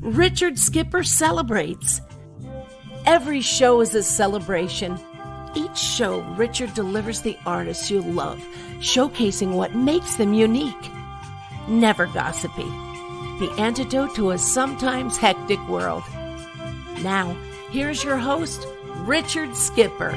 Richard Skipper celebrates. Every show is a celebration. Each show, Richard delivers the artists you love, showcasing what makes them unique. Never gossipy. The antidote to a sometimes hectic world. Now, here's your host, Richard Skipper.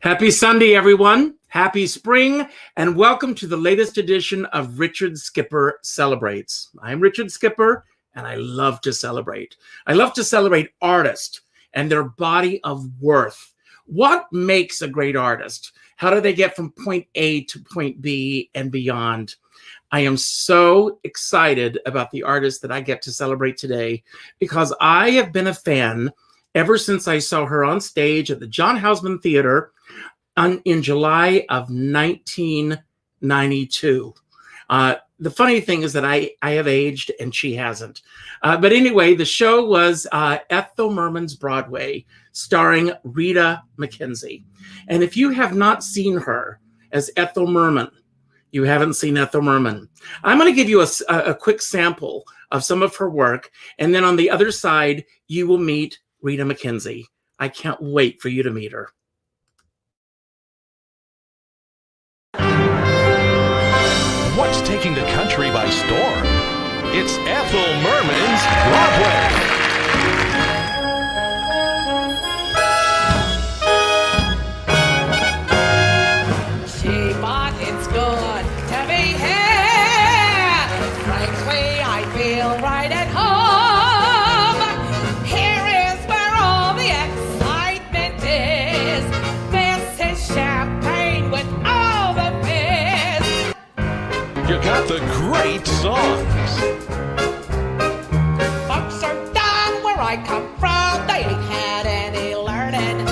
Happy Sunday, everyone. Happy spring, and welcome to the latest edition of Richard Skipper Celebrates. I'm Richard Skipper, and I love to celebrate. I love to celebrate artists and their body of worth. What makes a great artist? How do they get from point A to point B and beyond? I am so excited about the artist that I get to celebrate today because I have been a fan ever since I saw her on stage at the John Houseman Theatre in July of 1992. The funny thing is that I have aged and she hasn't. But anyway, the show was Ethel Merman's Broadway, starring Rita McKenzie. And if you have not seen her as Ethel Merman, you haven't seen Ethel Merman. I'm going to give you a quick sample of some of her work. And then on the other side, you will meet Rita McKenzie. I can't wait for you to meet her. What's taking the country by storm? It's Ethel Merman's Broadway. She thought it's good to be here. Frankly, I feel right at home. Here is where all the excitement is. This is champagne with all the fizz. You got the great songs. Folks are down where I come from. They ain't had any learning.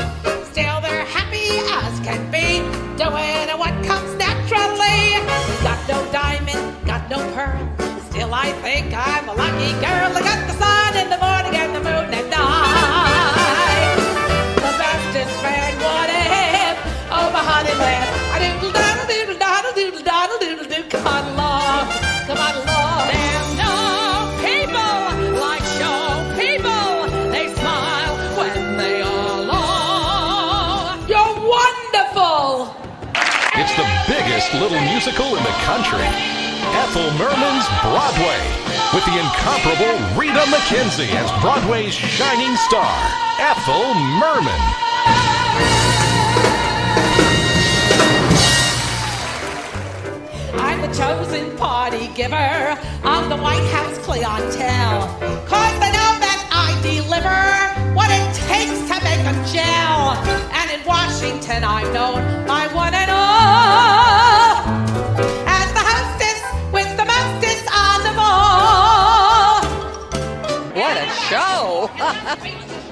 Still they're happy as can be, doing what comes naturally. Got no diamond, got no pearl. Still I think I'm a lucky girl. I got the sun in the morning and the moon at night. The bestest man would have over honey land. I doodle daddle doodle daddle doodle daddle doodle doo. Come on along, come on along. There's no people like show people. They smile when they are alone. You're wonderful. It's the biggest little musical in the country. Ethel Merman's Broadway, with the incomparable Rita McKenzie as Broadway's shining star, Ethel Merman. I'm the chosen party giver of the White House clientele. Cause they know that I deliver what it takes to make a gel. And in Washington I'm known by one and all as the hostess with the mostest on the ball. What a show!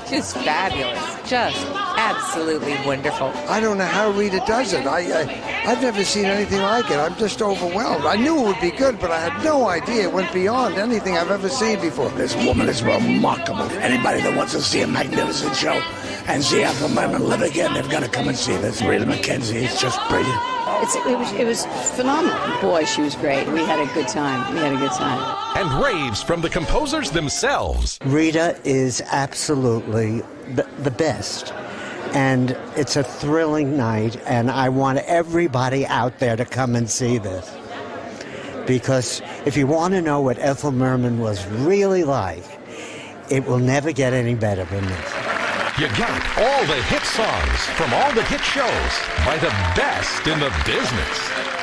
Just fabulous. Just absolutely wonderful. I don't know how Rita does it. I've never seen anything like it. I'm just overwhelmed. I knew it would be good, but I had no idea it went beyond anything I've ever seen before. This woman is remarkable. Anybody that wants to see a magnificent show and see Ethel Merman live again, they've got to come and see this. Rita McKenzie is just brilliant. It was phenomenal. Boy, she was great. We had a good time. And raves from the composers themselves. Rita is absolutely the best. And it's a thrilling night, and I want everybody out there to come and see this. Because if you want to know what Ethel Merman was really like, it will never get any better than this. You got all the hit songs from all the hit shows by the best in the business.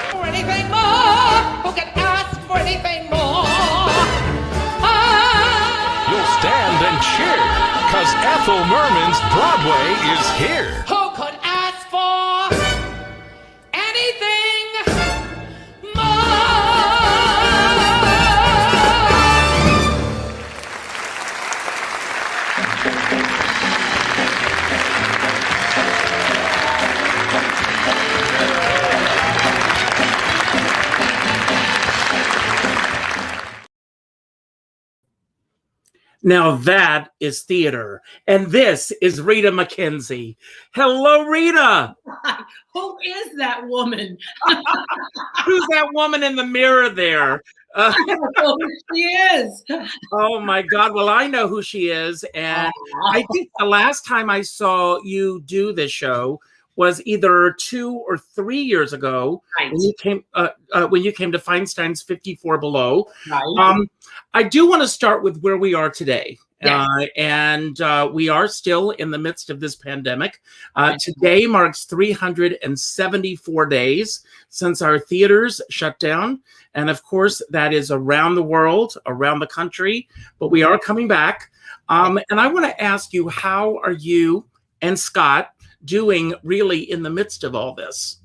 For anything more, who can ask for anything more? You'll stand and cheer, cause Ethel Merman's Broadway is here. Who could ask for anything more? Now that is theater. And this is Rita McKenzie. Hello, Rita. Who is that woman? Who's that woman in the mirror there? I don't know who she is. Oh my God. Well, I know who she is. And I think the last time I saw you do this show was either 2 or 3 years ago, right, when you came to Feinstein's 54 Below. Right. I do want to start with where we are today. Yes. We are still in the midst of this pandemic. Today marks 374 days since our theaters shut down. And of course, that is around the world, around the country, but we are coming back. And I want to ask you, how are you and Scott doing really in the midst of all this?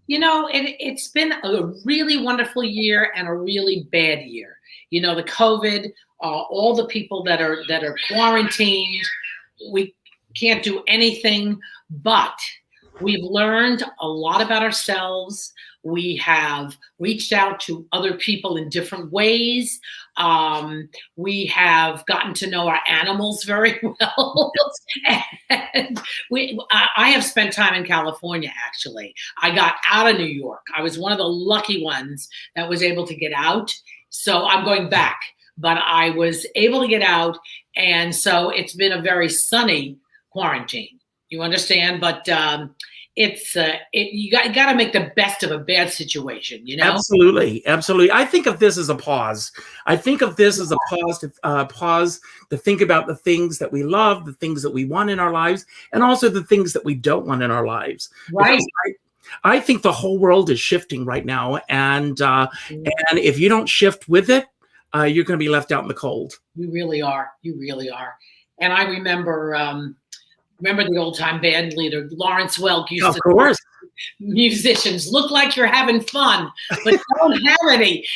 You know, it's been a really wonderful year and a really bad year. You know, the COVID, all the people that are quarantined, we can't do anything, but we've learned a lot about ourselves. We have reached out to other people in different ways. We have gotten to know our animals very well. And I have spent time in California, actually. I got out of New York. I was one of the lucky ones that was able to get out. So I'm going back, but I was able to get out. And so it's been a very sunny quarantine. You understand? But you got to make the best of a bad situation, you know? Absolutely. Absolutely. I think of this as a pause. I think of this as a pause to think about the things that we love, the things that we want in our lives, and also the things that we don't want in our lives. Right. I think the whole world is shifting right now. And if you don't shift with it, you're going to be left out in the cold. You really are. You really are. And I remember the old time band leader, Lawrence Welk, used to course. Musicians look like you're having fun, but don't have any.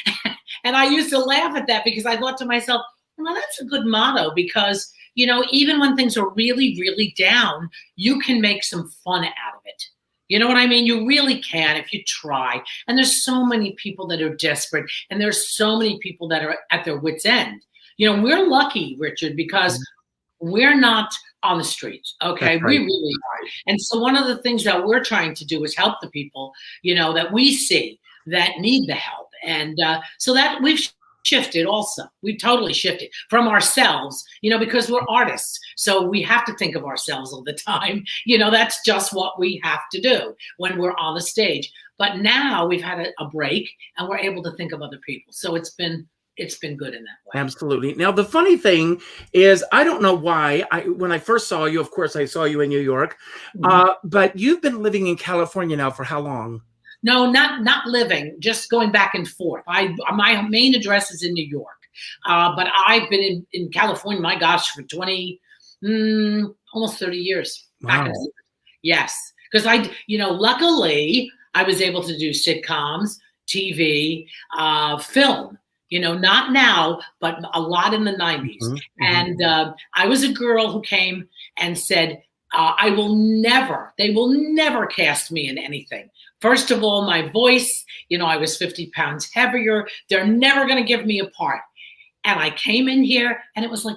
And I used to laugh at that because I thought to myself, well, that's a good motto, because, you know, even when things are really, really down, you can make some fun out of it. You know what I mean? You really can if you try. And there's so many people that are desperate, and there's so many people that are at their wits' end. You know, we're lucky, Richard, because we're not on the streets, okay? Right. We really are. And so one of the things that we're trying to do is help the people, you know, that we see that need the help. And so that we've shifted also. We've totally shifted from ourselves, you know, because we're artists. So we have to think of ourselves all the time. You know, that's just what we have to do when we're on the stage. But now we've had a break, and we're able to think of other people. So it's been good in that way. Absolutely. Now, the funny thing is, I don't know why, when I first saw you, of course, I saw you in New York, but you've been living in California now for how long? No, not living, just going back and forth. My main address is in New York, but I've been in California, my gosh, for almost 30 years. Wow. Yes, because luckily I was able to do sitcoms, TV, film. You know, not now, but a lot in the 90s. Mm-hmm. And I was a girl who came and said, they will never cast me in anything. First of all, my voice, you know, I was 50 pounds heavier. They're never going to give me a part. And I came in here and it was like,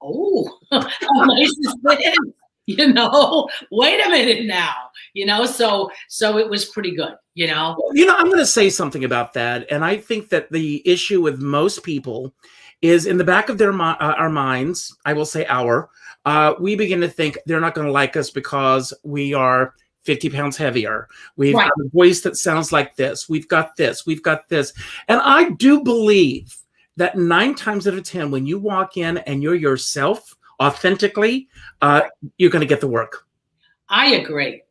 oh, how nice is this? You know, wait a minute now, you know, so it was pretty good, you know. You know, I'm going to say something about that. And I think that the issue with most people is in the back of our minds, I will say we begin to think they're not going to like us because we are 50 pounds heavier. We've got a voice that sounds like this. We've got this. We've got this. And I do believe that 9 times out of 10, when you walk in and you're yourself, authentically, you're going to get the work. I agree.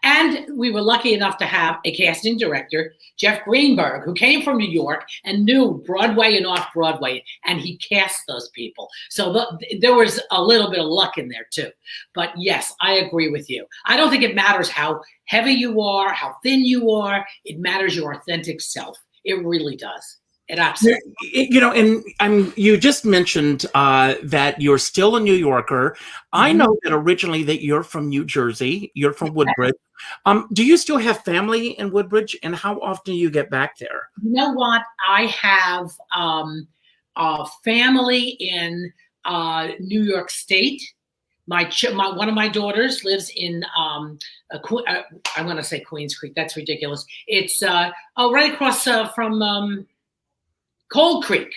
And we were lucky enough to have a casting director, Jeff Greenberg, who came from New York and knew Broadway and Off Broadway, and he cast those people. So there was a little bit of luck in there too. But yes, I agree with you. I don't think it matters how heavy you are, how thin you are. It matters your authentic self. It really does. It absolutely. You know, and you just mentioned that you're still a New Yorker. Mm-hmm. I know that originally that you're from New Jersey. You're from Woodbridge. Do you still have family in Woodbridge, and how often do you get back there? You know what? I have a family in New York State. One of my daughters lives in I'm going to say Queens Creek. That's ridiculous. It's right across from Cold Creek.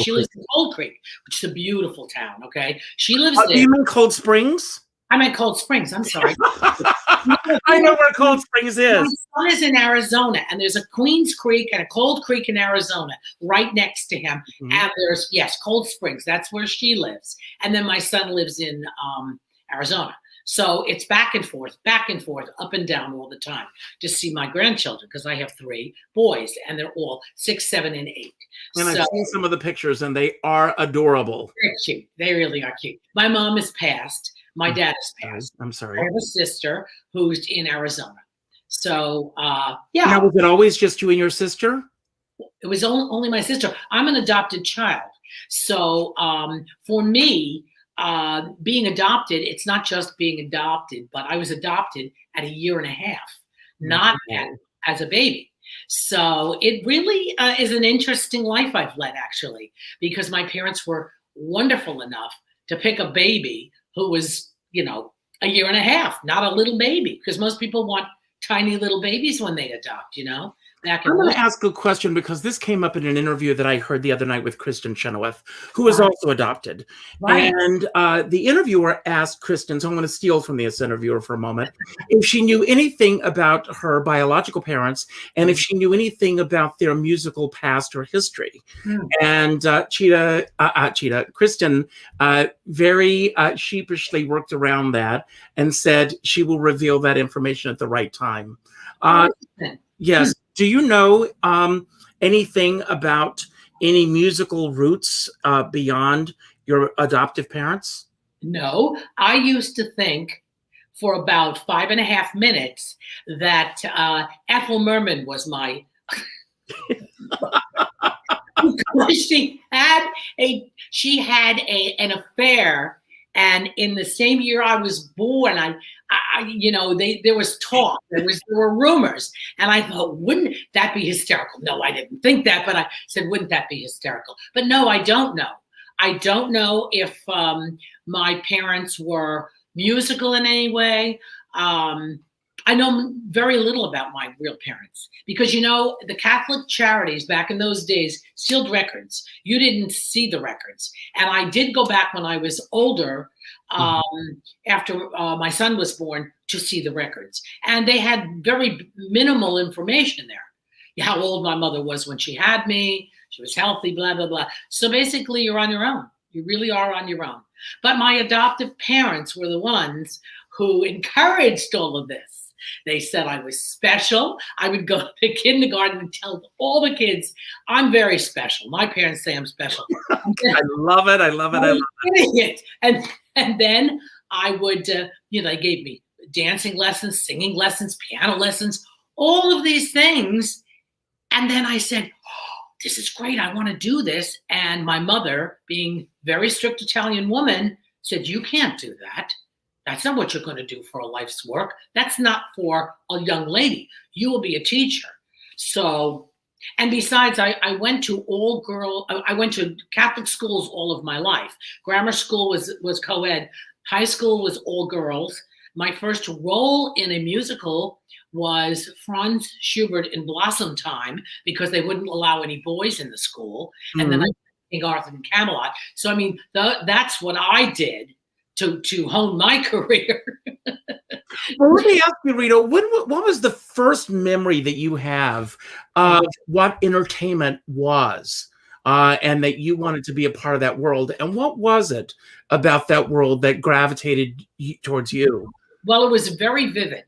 She lives in Cold Creek, which is a beautiful town. Okay, she lives there. Do you mean Cold Springs? I meant Cold Springs. I'm sorry. I know where Cold Springs is. My son is in Arizona, and there's a Queens Creek and a Cold Creek in Arizona right next to him. Mm-hmm. And there's, Cold Springs. That's where she lives. And then my son lives in Arizona. So it's back and forth, up and down all the time to see my grandchildren, because I have 3 boys, and they're all 6, 7, and 8. And I've seen some of the pictures, and they are adorable. They're cute. They really are cute. My mom is passed. My dad is passed. I'm sorry. I have a sister who's in Arizona. So, Now, was it always just you and your sister? It was only my sister. I'm an adopted child. So for me, being adopted, it's not just being adopted, but I was adopted at 1.5 years, not as a baby. So it really is an interesting life I've led, actually, because my parents were wonderful enough to pick a baby who was, 1.5 years, not a little baby, because most people want tiny little babies when they adopt, I'm going to ask a question, because this came up in an interview that I heard the other night with Kristen Chenoweth, who is also adopted. Right. And the interviewer asked Kristen, so I'm going to steal from this interviewer for a moment, if she knew anything about her biological parents and if she knew anything about their musical past or history. And Kristen very sheepishly worked around that and said she will reveal that information at the right time. Yes. Do you know anything about any musical roots beyond your adoptive parents? No. I used to think for about 5.5 minutes that Ethel Merman was my... She had an affair, and in the same year I was born, there was talk, there were rumors, and I thought, wouldn't that be hysterical? No, I didn't think that, but I said, wouldn't that be hysterical? But no, I don't know. I don't know if my parents were musical in any way. I know very little about my real parents because, the Catholic charities back in those days sealed records. You didn't see the records. And I did go back when I was older, after my son was born, to see the records. And they had very minimal information there. How old my mother was when she had me. She was healthy, blah, blah, blah. So basically, you're on your own. You really are on your own. But my adoptive parents were the ones who encouraged all of this. They said I was special. I would go to kindergarten and tell all the kids, I'm very special. My parents say I'm special. I love it. I love it. And then I would, they gave me dancing lessons, singing lessons, piano lessons, all of these things. And then I said, this is great. I want to do this. And my mother, being very strict Italian woman, said, you can't do that. That's not what you're going to do for a life's work. That's not for a young lady. You will be a teacher. So, and besides, I went to I went to Catholic schools all of my life. Grammar school was co-ed. High school was all girls. My first role in a musical was Franz Schubert in Blossom Time because they wouldn't allow any boys in the school. And then I King Arthur and Camelot. So, that's what I did to hone my career. Well, let me ask you, Rita, what was the first memory that you have of what entertainment was and that you wanted to be a part of that world? And what was it about that world that gravitated towards you? Well, it was very vivid.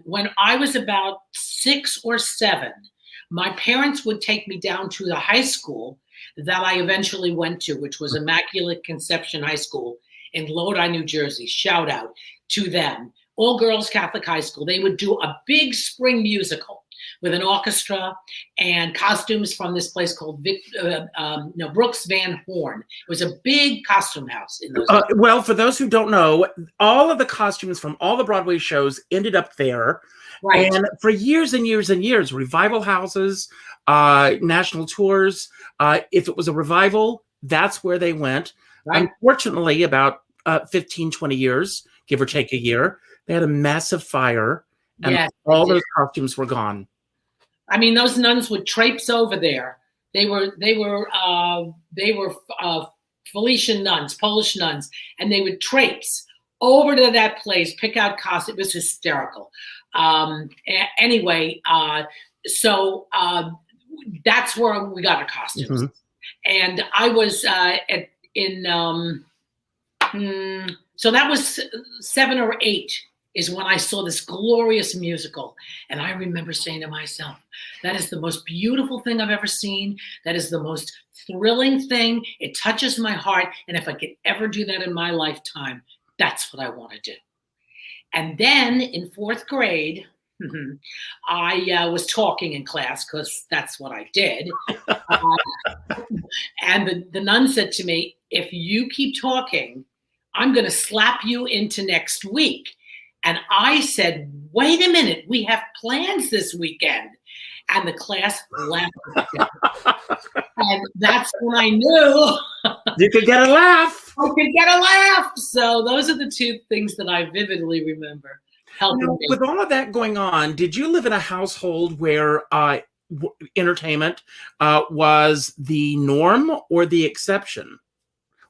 When I was about 6 or 7, my parents would take me down to the high school that I eventually went to, which was Immaculate Conception High School in Lodi, New Jersey. Shout out to them. All girls Catholic high school. They would do a big spring musical with an orchestra and costumes from this place called Brooks Van Horn. It was a big costume house in those days. Well, for those who don't know, all of the costumes from all the Broadway shows ended up there. Right. And for years and years and years, revival houses, national tours. If it was a revival, that's where they went. Right. Unfortunately, about 15, 20 years, give or take a year, they had a massive fire, and Yes, all they did. those costumes were gone. I mean, those nuns would traipse over there. They were Felician nuns, Polish nuns, and they would traipse over to that place, pick out costumes. It was hysterical. Anyway, so that's where we got our costumes. Mhm. And I was so that was 7 or 8 is when I saw this glorious musical. And I remember saying to myself, that is the most beautiful thing I've ever seen. That is the most thrilling thing. It touches my heart. And if I could ever do that in my lifetime, that's what I want to do. And then in 4th grade, I was talking in class because that's what I did. And the nun said to me, if you keep talking, I'm going to slap you into next week. And I said, wait a minute, we have plans this weekend. And the class laughed. And that's when I knew You could get a laugh. I could get a laugh. So those are the 2 things that I vividly remember helping me. With all of that going on, did you live in a household where entertainment was the norm or the exception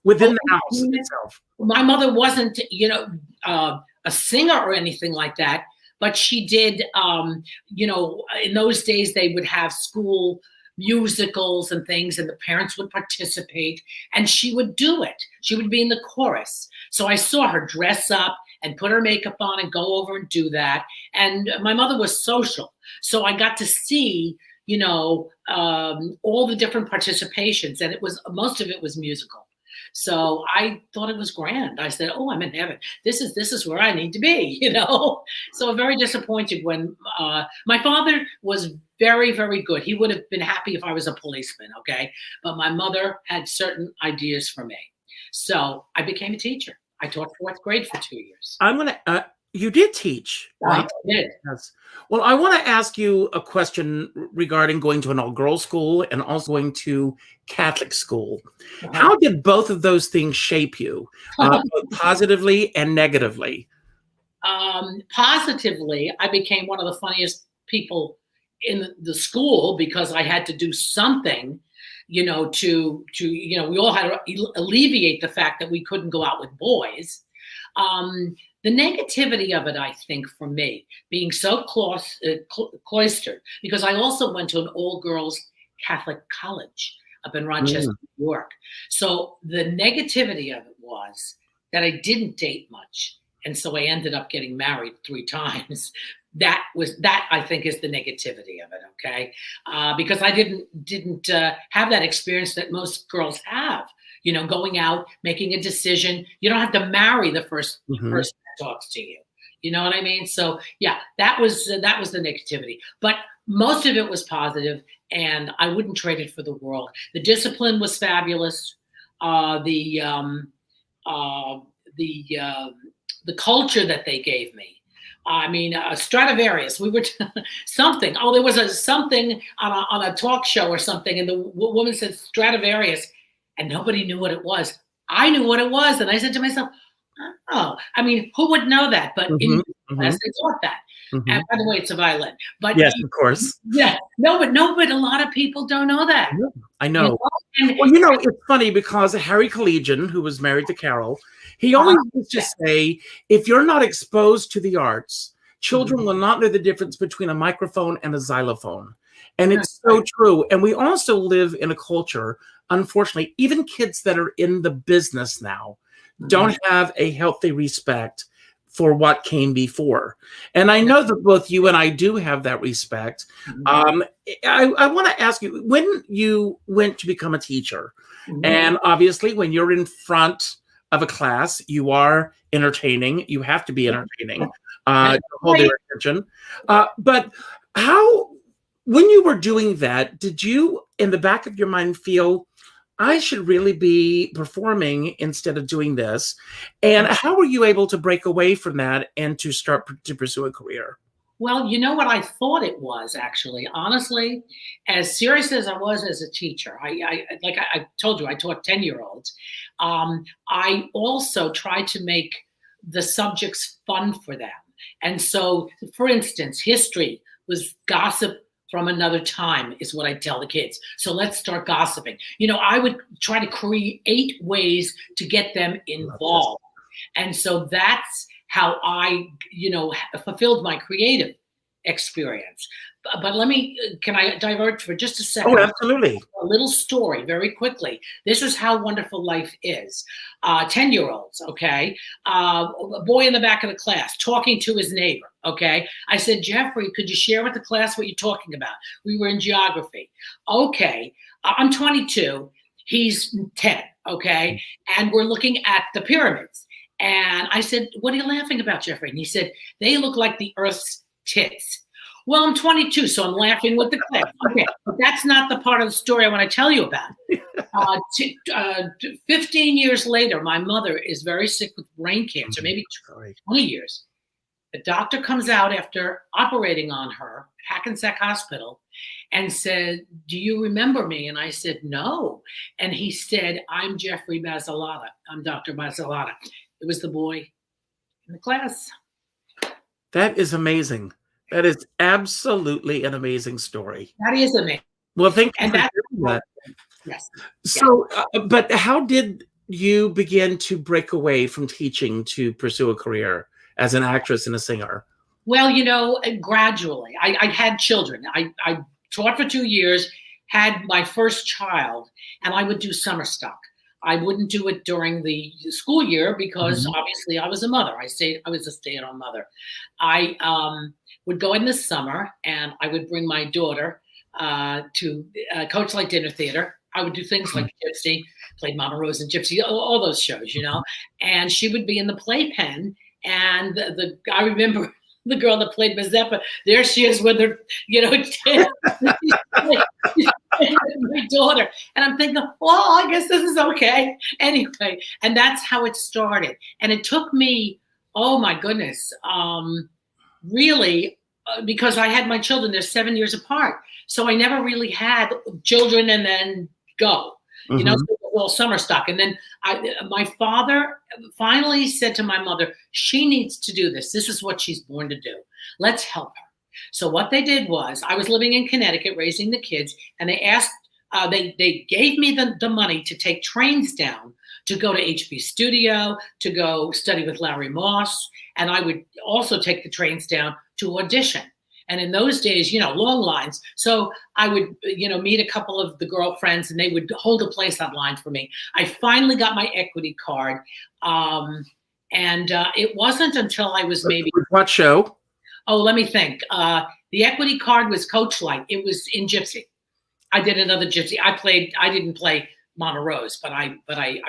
within the house itself? My mother wasn't, a singer or anything like that, but she did, in those days they would have school musicals and things, and the parents would participate, and she would do it. She would be in the chorus. So I saw her dress up and put her makeup on and go over and do that. And my mother was social. So I got to see, all the different participations, and most of it was musical. So I thought it was grand. I said, oh, I'm in heaven. This is where I need to be, So I'm very disappointed when my father was very, very good. He would have been happy if I was a policeman, okay? But my mother had certain ideas for me. So I became a teacher. I taught 4th grade for 2 years. You did teach, right? I did. Yes. Well, I want to ask you a question regarding going to an all-girls school and also going to Catholic school. How did both of those things shape you, both positively and negatively? Positively, I became one of the funniest people in the school because I had to do something, we all had to alleviate the fact that we couldn't go out with boys. The negativity of it, I think, for me, being so cloistered, because I also went to an all-girls Catholic college up in Rochester, New York. So the negativity of it was that I didn't date much. And so I ended up getting married 3 times. That I think is the negativity of it, okay? Because I didn't have that experience that most girls have. Going out, making a decision. You don't have to marry the first person that talks to you. You know what I mean? So yeah, that was the negativity. But most of it was positive, and I wouldn't trade it for the world. The discipline was fabulous. The culture that they gave me. I mean, Stradivarius. We were something. Oh, there was something on a talk show or something, and the woman said Stradivarius. And nobody knew what it was. I knew what it was. And I said to myself, oh, I mean, who would know that? But in class, they taught that. And by the way, it's a violin. But yes, of course. Yeah. But a lot of people don't know that. I know. And, it's funny because Harry Collegian, who was married to Carol, he always used to say, if you're not exposed to the arts, children will not know the difference between a microphone and a xylophone. And it's so true. And we also live in a culture, unfortunately, even kids that are in the business now don't have a healthy respect for what came before. And I know that both you and I do have that respect. I want to ask you, when you went to become a teacher, and obviously when you're in front of a class, you are entertaining. You have to be entertaining to hold their attention. But when you were doing that, did you, in the back of your mind, feel, I should really be performing instead of doing this? And how were you able to break away from that and to start to pursue a career? Well, you know what I thought it was, actually. Honestly, as serious as I was as a teacher, I told you, I taught 10-year-olds. I also tried to make the subjects fun for them. And so, for instance, history was gossip from another time, is what I tell the kids. So let's start gossiping. You know, I would try to create ways to get them involved. And so that's how I, fulfilled my creative experience. But can I divert for just a second? Oh, absolutely. A little story very quickly. This is how wonderful life is. 10-year-olds, okay? A boy in the back of the class talking to his neighbor, okay? I said, Jeffrey, could you share with the class what you're talking about? We were in geography. Okay, I'm 22, he's 10, okay? And we're looking at the pyramids. And I said, what are you laughing about, Jeffrey? And he said, they look like the Earth's tits. Well, I'm 22, so I'm laughing with the class. Okay, but that's not the part of the story I want to tell you about. 15 years later, my mother is very sick with brain cancer, maybe 20 years. The doctor comes out after operating on her, Hackensack Hospital, and said, do you remember me? And I said, no. And he said, I'm Jeffrey Basilata. I'm Dr. Basilata. It was the boy in the class. That is amazing. That is absolutely an amazing story. That is amazing. Well, thank you and for that. that. Yes. So, but how did you begin to break away from teaching to pursue a career as an actress and a singer? Well, gradually. I had children. I taught for 2 years, had my first child, and I would do summer stock. I wouldn't do it during the school year because obviously I was a mother. I was a stay-at-home mother. I would go in the summer and I would bring my daughter to Coach Light Dinner Theater. I would do things like Gypsy, played Mama Rose and Gypsy, all those shows, and she would be in the playpen. And I remember the girl that played Mazeppa, there she is with her, my daughter. And I'm thinking, well, I guess this is okay. Anyway, and that's how it started. And it took me, oh my goodness, really, because I had my children, they're 7 years apart. So I never really had children and then go, all summer stock. And then my father finally said to my mother, she needs to do this. This is what she's born to do. Let's help her. So what they did was, I was living in Connecticut raising the kids, and they asked, they gave me the money to take trains down to go to HB Studio, to go study with Larry Moss. And I would also take the trains down to audition. And in those days, long lines. So I would, meet a couple of the girlfriends and they would hold a place online for me. I finally got my equity card. And it wasn't until I was maybe. What show? Oh, let me think. The equity card was Coach Light. It was in Gypsy. I did another Gypsy. I didn't play Mama Rose, but I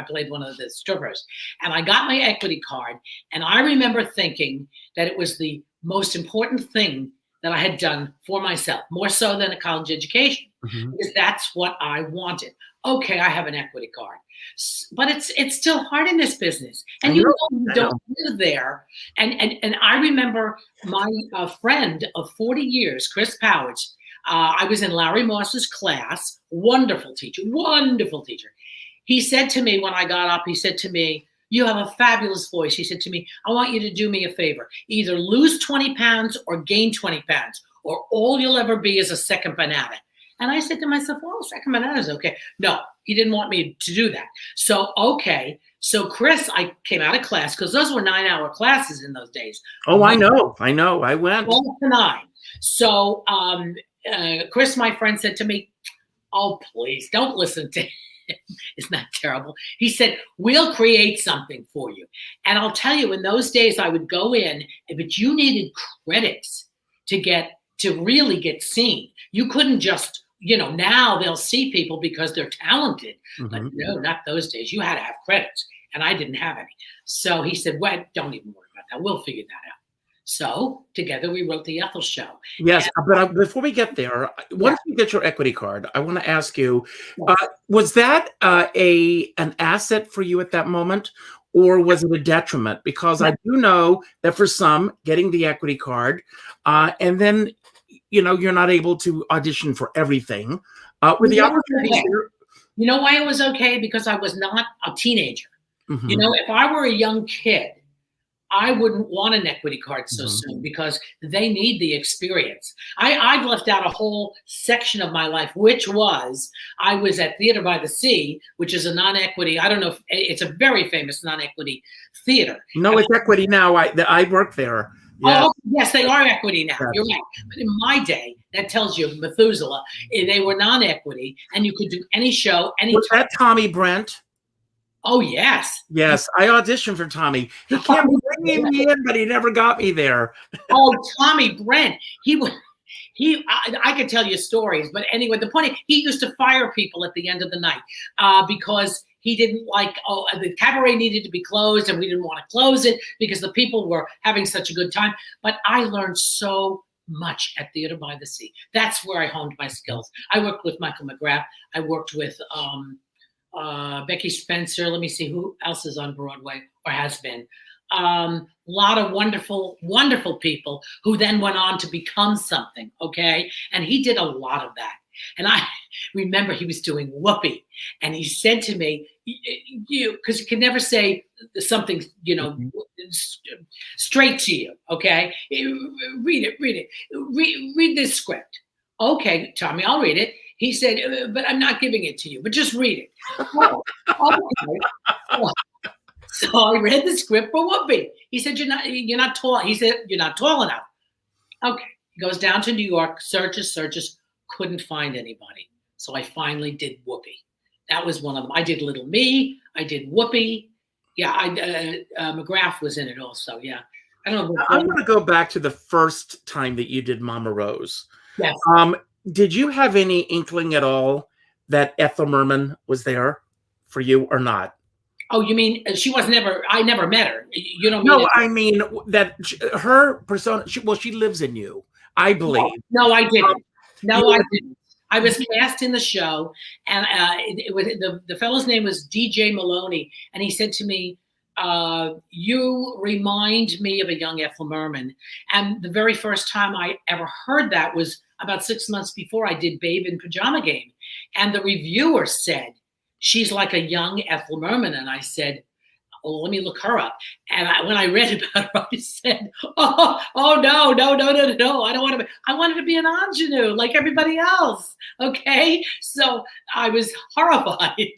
played one of the strippers. And I got my equity card. And I remember thinking that it was the most important thing that I had done for myself, more so than a college education, because that's what I wanted. Okay, I have an equity card, but it's still hard in this business, and you don't live there. And I remember my friend of 40 years, Chris Powers. I was in Larry Moss's class. Wonderful teacher. He said to me when I got up, he said to me, you have a fabulous voice. He said to me, I want you to do me a favor. Either lose 20 pounds or gain 20 pounds, or all you'll ever be is a second banana. And I said to myself, well, second banana is okay. No, he didn't want me to do that. So, okay. So Chris, I came out of class because those were 9-hour classes in those days. Oh, I know. I went. 12 to 9. So Chris, my friend, said to me, oh, please don't listen to him. Isn't that terrible? He said, we'll create something for you. And I'll tell you, in those days, I would go in, but you needed credits to really get seen. You couldn't just, now they'll see people because they're talented. But no, not those days. You had to have credits, and I didn't have any. So he said, well, don't even worry about that. We'll figure that out. So together we wrote the Ethel Show. Yes, but before we get there, once you get your equity card, I want to ask you, was that an asset for you at that moment? or was it a detriment? Because I do know that for some, getting the equity card, and then, you're not able to audition for everything. Were the opportunities there? You know why it was okay? Because I was not a teenager. Mm-hmm. If I were a young kid, I wouldn't want an equity card so soon because they need the experience. I've left out a whole section of my life, which was I was at Theater by the Sea, which is a non-equity. I don't know if it's a very famous non-equity theater. No, it's equity now. I work there. Yeah. Oh, yes, they are equity now. You're right. But in my day, that tells you Methuselah, they were non-equity, and you could do any show, any. Was that Tommy Brent? Oh, yes. Yes, I auditioned for Tommy. He kept bringing me in, but he never got me there. Oh, Tommy Brent. I could tell you stories, but anyway, the point is, he used to fire people at the end of the night because he didn't the cabaret needed to be closed, and we didn't want to close it because the people were having such a good time. But I learned so much at Theater by the Sea. That's where I honed my skills. I worked with Michael McGrath. I worked with Becky Spencer. Let me see who else is on Broadway or has been. Lot of wonderful, wonderful people who then went on to become something. Okay. And he did a lot of that. And I remember he was doing Whoopi, and he said to me, because you can never say something, straight to you. Okay. Read it. Read this script. Okay, Tommy, I'll read it. He said, but I'm not giving it to you, but just read it. Oh, okay. So I read the script for Whoopi. He said, you're not tall. He said, you're not tall enough. Okay. He goes down to New York, searches, couldn't find anybody. So I finally did Whoopi. That was one of them. I did Little Me. I did Whoopi. Yeah, McGrath was in it also. Yeah. I don't know. I'm going to go back to the first time that you did Mama Rose. Yes. Did you have any inkling at all that Ethel Merman was there for you or not? Oh, you mean she was never? I never met her. You don't. No, I mean that her persona. She lives in you, I believe. No, I didn't. I didn't. I was cast in the show, and it was the fellow's name was DJ Maloney, and he said to me, "You remind me of a young Ethel Merman." And the very first time I ever heard that was about 6 months before I did Babe in Pajama Game, and the reviewer said, "She's like a young Ethel Merman," and I said, "Oh, let me look her up." And when I read about her, I said, "Oh no! I don't want to be. I wanted to be an ingenue like everybody else." Okay, so I was horrified.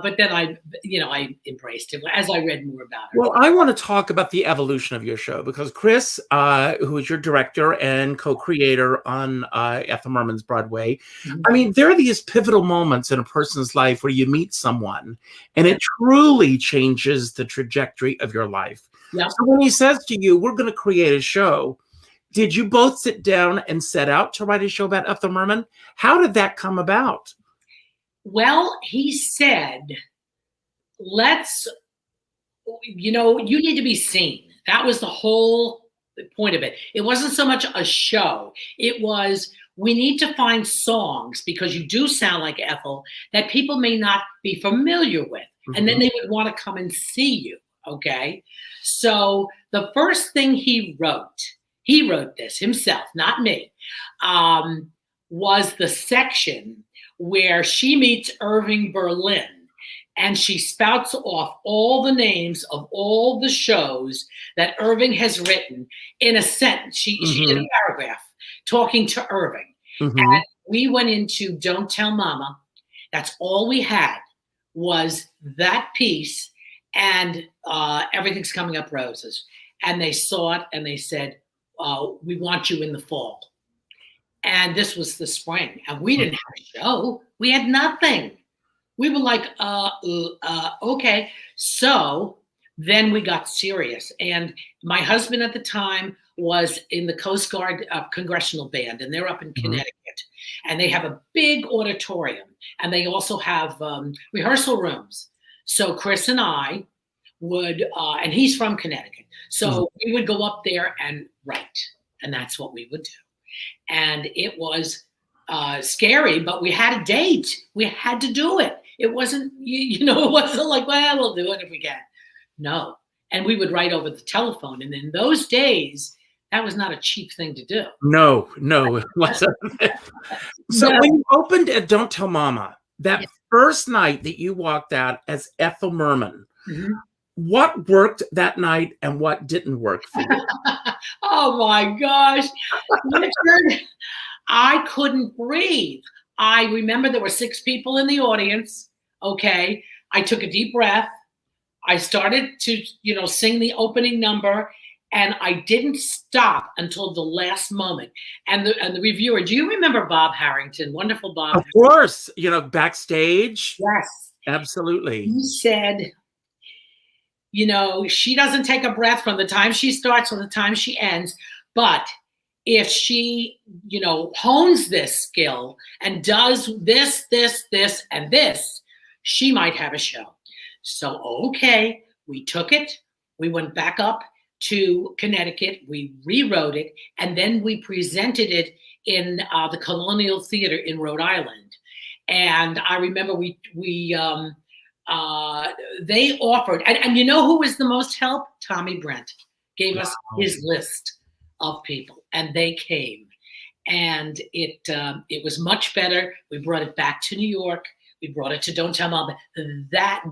But then I embraced it as I read more about her. Well, I want to talk about the evolution of your show because Chris, who is your director and co-creator on Ethel Merman's Broadway, I mean, there are these pivotal moments in a person's life where you meet someone, and it truly changes the trajectory of your life. Yeah. So when he says to you, "We're going to create a show," did you both sit down and set out to write a show about Ethel Merman? How did that come about? Well, he said, you need to be seen. That was the whole point of it. It wasn't so much a show. It was, we need to find songs, because you do sound like Ethel, that people may not be familiar with. Mm-hmm. And then they would want to come and see you. Okay. So the first thing he wrote this himself, not me, was the section where she meets Irving Berlin, and she spouts off all the names of all the shows that Irving has written in a sentence. She did a paragraph talking to Irving. Mm-hmm. And we went into Don't Tell Mama. That's all we had was that piece and Everything's Coming Up Roses. And they saw it and they said, "We want you in the fall." And this was the spring, and we didn't have a show. We had nothing. We were like, okay. So then we got serious. And my husband at the time was in the Coast Guard Congressional Band, and they're up in Connecticut. And they have a big auditorium, and they also have rehearsal rooms. So Chris and I would, and he's from Connecticut. So we would go up there and write, and that's what we would do. And it was scary, but we had a date. We had to do it. It wasn't, it wasn't like, well, we'll do it if we can. No. And we would write over the telephone. And in those days, that was not a cheap thing to do. No, it wasn't. So when you opened at Don't Tell Mama, that first night that you walked out as Ethel Merman, what worked that night and what didn't work for you? Oh my gosh. Richard, I couldn't breathe. I remember there were 6 people in the audience. Okay. I took a deep breath. I started to, sing the opening number, and I didn't stop until the last moment. And the reviewer, do you remember Bob Harrington? Wonderful Bob. Of course, backstage. Yes. Absolutely. He said, she doesn't take a breath from the time she starts to the time she ends, but if she, hones this skill and does this, and this, she might have a show. So, okay, we took it, we went back up to Connecticut, we rewrote it, and then we presented it in the Colonial Theater in Rhode Island. And I remember they offered, and you know who was the most help? Tommy Brent gave us his list of people, and they came. And it was much better. We brought it back to New York. We brought it to Don't Tell Mom.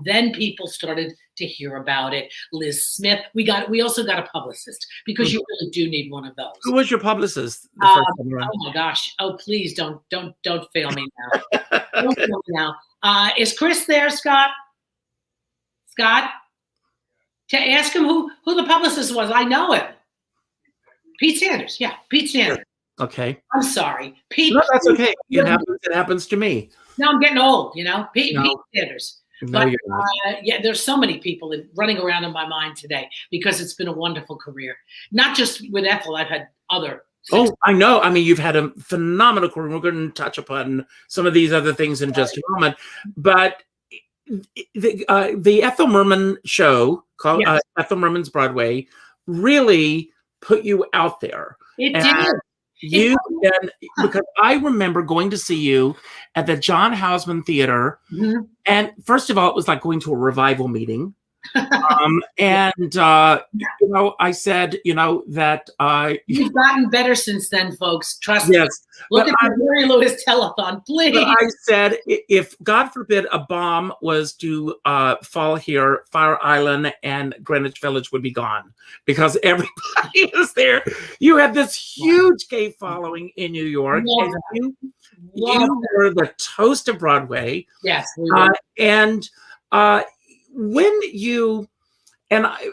Then people started to hear about it. Liz Smith. We also got a publicist, because you really do need one of those. Who was your publicist? Oh my gosh! Oh, please don't fail me now. Don't fail me now. Is Chris there, Scott? Scott, to ask him who the publicist was. I know him. Pete Sanders. Yeah, Pete Sanders. Okay. I'm sorry, Pete. No, that's okay. It happens to me. No, I'm getting old, Pete Sanders. No, but you're not. there's so many people running around in my mind today, because it's been a wonderful career. Not just with Ethel, I've had other. Oh, I know. I mean, you've had a phenomenal career. We're going to touch upon some of these other things in just a moment. But the Ethel Merman show, called Ethel Merman's Broadway, really put you out there. It did. Because I remember going to see you at the John Houseman Theater, and first of all, it was like going to a revival meeting. I said, that you've gotten better since then, folks. Trust me. Yes. Look at the Mary Lewis telethon, please. I said, if God forbid a bomb was to fall here, Fire Island and Greenwich Village would be gone, because everybody was there. You had this huge gay following in New York. And you were the toast of Broadway. Yes, we were. When you,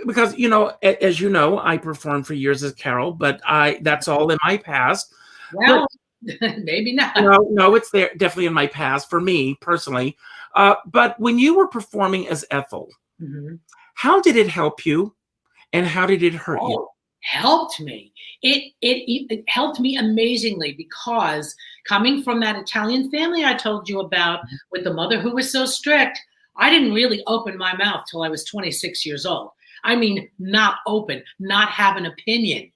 because, as you know, I performed for years as Carol, but that's all in my past. Well, maybe not. No, it's there, definitely in my past for me personally. But when you were performing as Ethel, how did it help you, and how did it hurt you? Helped me. It helped me amazingly, because coming from that Italian family I told you about, with the mother who was so strict, I didn't really open my mouth till I was 26 years old. I mean, not open, not have an opinion.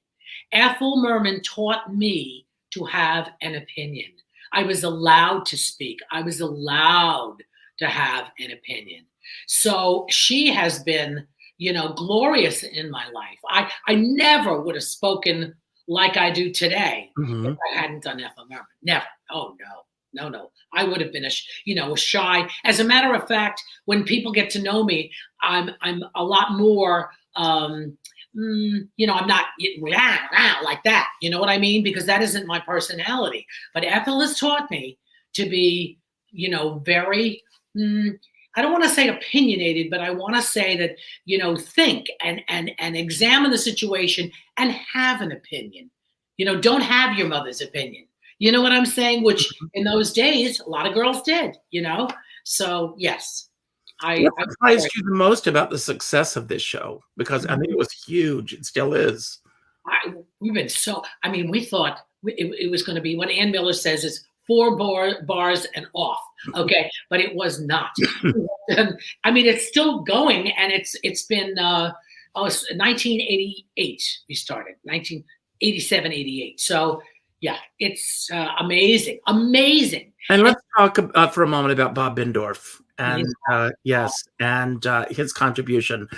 Ethel Merman taught me to have an opinion. I was allowed to speak. I was allowed to have an opinion. So she has been, glorious in my life. I never would have spoken like I do today if I hadn't done Ethel Merman. Never. Oh, no. No. I would have been a shy. As a matter of fact, when people get to know me, I'm a lot more, I'm not like that. You know what I mean? Because that isn't my personality. But Ethel has taught me to be, very, I don't want to say opinionated, but I want to say that, think and examine the situation and have an opinion. Don't have your mother's opinion. You know what I'm saying? Which in those days, a lot of girls did, So, yes. What surprised you the most about the success of this show? Because I mean, it was huge. It still is. We thought it was going to be, what Ann Miller says, is 4 bars and off. Okay. But it was not. I mean, it's still going, and it's been 1988 we started, 1987, 88. So, yeah, it's amazing. And let's talk for a moment about Bob Bendorf and yes, and his contribution.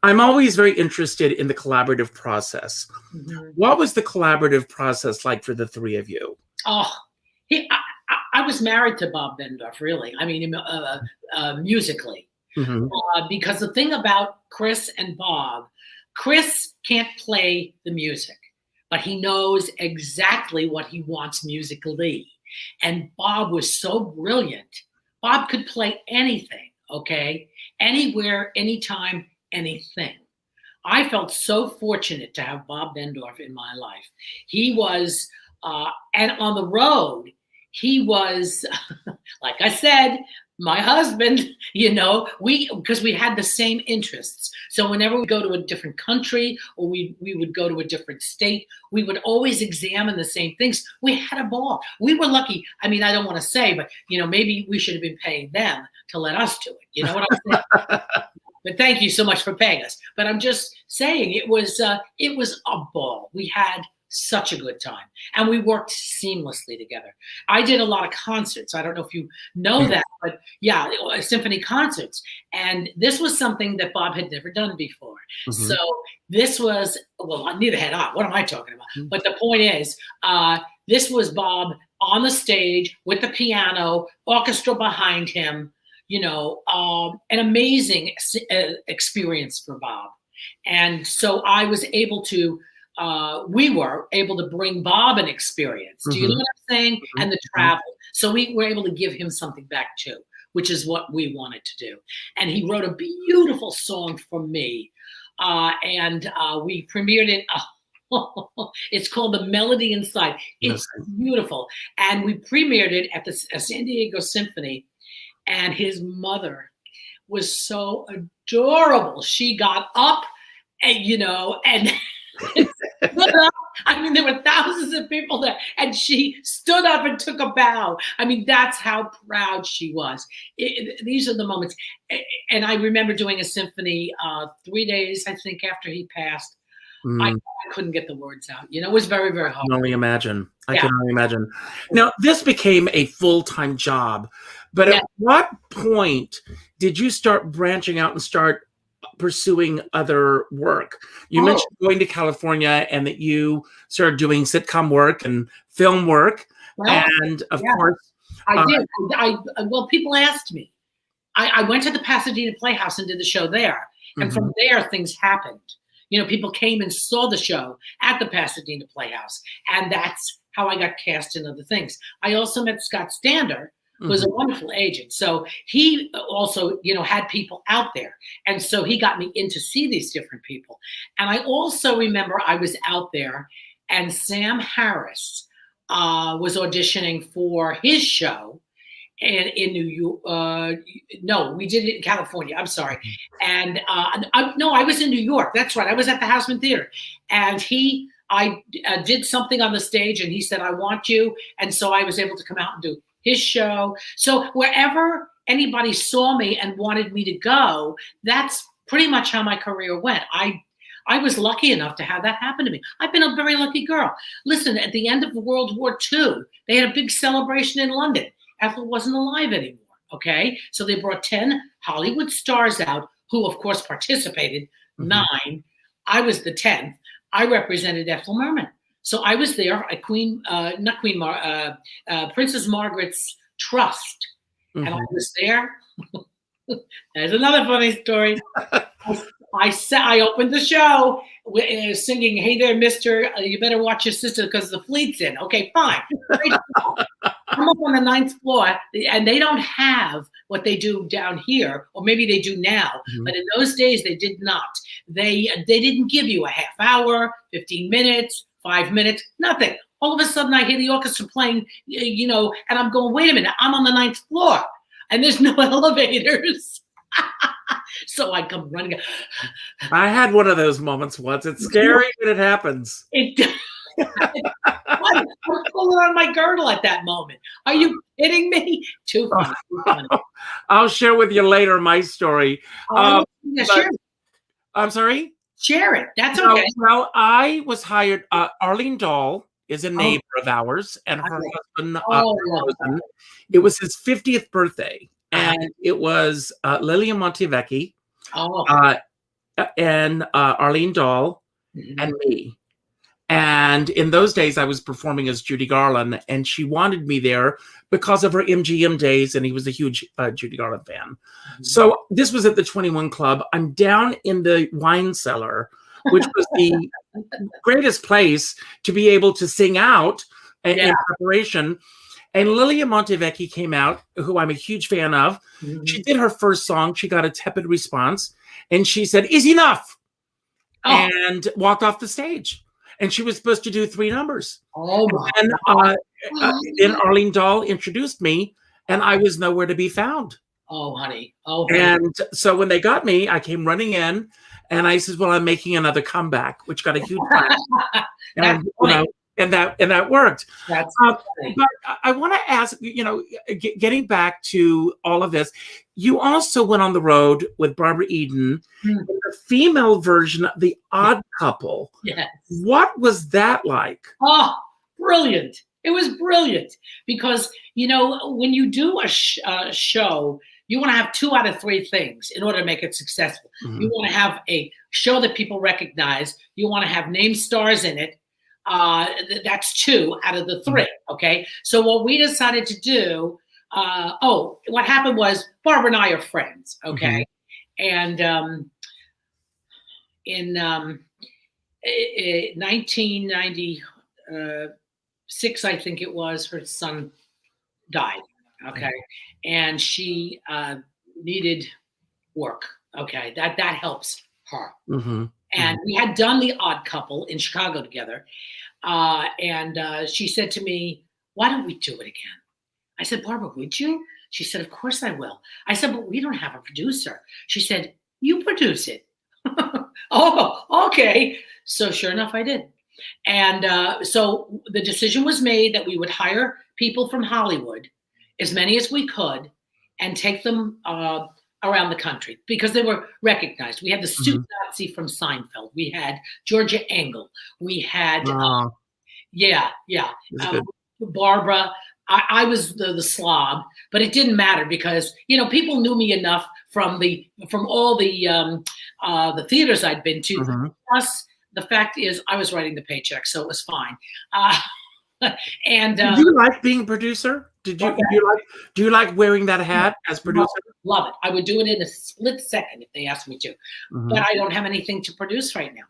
I'm always very interested in the collaborative process. What was the collaborative process like for the three of you? Oh, I was married to Bob Bendorf, really. I mean, musically. Because the thing about Chris and Bob, Chris can't play the music, but he knows exactly what he wants musically. And Bob was so brilliant. Bob could play anything, okay? Anywhere, anytime, anything. I felt so fortunate to have Bob Bendorf in my life. He was, and on the road, he was, like I said, my husband, because we had the same interests. So whenever we go to a different country or we would go to a different state, we would always examine the same things. We had a ball. We were lucky. I mean, I don't want to say, but, maybe we should have been paying them to let us do it. You know what I'm saying? But thank you so much for paying us. But I'm just saying it was a ball. We had such a good time. And we worked seamlessly together. I did a lot of concerts. I don't know if you know that, but yeah, symphony concerts. And this was something that Bob had never done before. So this was, well, neither had I. What am I talking about? But the point is, this was Bob on the stage with the piano, orchestra behind him, an amazing experience for Bob. And so I was able to, we were able to bring Bob an experience. Do you know what I'm saying? And the travel. So we were able to give him something back too, which is what we wanted to do. And he wrote a beautiful song for me. And we premiered it. It's called The Melody Inside. It's beautiful. And we premiered it at the San Diego Symphony. And his mother was so adorable. She got up and, I mean, there were thousands of people there, and she stood up and took a bow. I mean, that's how proud she was. These are the moments. And I remember doing a symphony 3 days, I think, after he passed. I couldn't get the words out. It was very, very hard. I can only imagine. I can only imagine. Now, this became a full-time job, but at what point did you start branching out and start pursuing other work? You mentioned going to California and that you started doing sitcom work and film work. And of course, I did. Well, people asked me. I went to the Pasadena Playhouse and did the show there. And from there, things happened. People came and saw the show at the Pasadena Playhouse. And that's how I got cast in other things. I also met Scott Stander, who was a wonderful agent. So he also, had people out there. And so he got me in to see these different people. And I also remember I was out there and Sam Harris was auditioning for his show in New York. No, we did it in California. I'm sorry. And I was in New York. That's right. I was at the Houseman Theater. And I did something on the stage and he said, I want you. And so I was able to come out and do his show. So wherever anybody saw me and wanted me to go, that's pretty much how my career went. I was lucky enough to have that happen to me. I've been a very lucky girl. Listen, at the end of World War II, they had a big celebration in London. Ethel wasn't alive anymore, okay? So they brought 10 Hollywood stars out, who of course participated, 9. I was the 10th. I represented Ethel Merman. So I was there at Princess Margaret's Trust. And I was there. There's another funny story. I opened the show singing, "Hey there, mister, you better watch your sister because the fleet's in." Okay, fine. I'm up on the 9th floor, and they don't have what they do down here, or maybe they do now. But in those days, they did not. They didn't give you a half hour, 15 minutes, 5 minutes, nothing. All of a sudden, I hear the orchestra playing, and I'm going, wait a minute, I'm on the 9th floor, and there's no elevators. So I come running. I had one of those moments once. It's scary when it happens. I was pulling on my girdle at that moment. Are you kidding me? Too funny. Too funny. I'll share with you later my story. Sure. I'm sorry? Share it. That's okay. Well, I was hired. Arlene Dahl is a neighbor of ours, and her husband, Rosen. It was his 50th birthday. and it was Lillian Montevecchi, and Arlene Dahl, and me. And in those days, I was performing as Judy Garland, and she wanted me there because of her MGM days, and he was a huge Judy Garland fan. So this was at the 21 Club. I'm down in the wine cellar, which was the greatest place to be able to sing out in preparation. And Lillian Montevecchi came out, who I'm a huge fan of. She did her first song. She got a tepid response, and she said, "Is enough," and walked off the stage. And she was supposed to do 3 numbers. And then Arlene Dahl introduced me, and I was nowhere to be found. Oh, honey. And so when they got me, I came running in, and I said, "Well, I'm making another comeback," which got a huge laugh. And and that worked. But I want to ask, getting back to all of this, you also went on the road with Barbara Eden in the female version of The Odd Couple. Yes. What was that like? Oh, brilliant. It was brilliant because, when you do a show, you want to have 2 out of 3 things in order to make it successful. You want to have a show that people recognize. You want to have name stars in it. That's 2 out of the 3. Okay. So what we decided to do, what happened was Barbara and I are friends. Okay. And, in 1996, I think it was, her son died. Okay. And she, needed work. Okay. That helps her. And we had done The Odd Couple in Chicago together. And she said to me, "Why don't we do it again?" I said, "Barbara, would you?" She said, "Of course I will." I said, "But we don't have a producer." She said, "You produce it." Oh, okay. So sure enough, I did. And so the decision was made that we would hire people from Hollywood, as many as we could, and take them around the country because they were recognized. We had the Suit Nazi from Seinfeld. We had Georgia Engel. We had, Barbara. I was the slob, but it didn't matter because people knew me enough from all the theaters I'd been to. Plus, the fact is, I was writing the paycheck, so it was fine. And did you like being producer? Do you like wearing that hat as producer? Love it. I would do it in a split second if they asked me to. But I don't have anything to produce right now.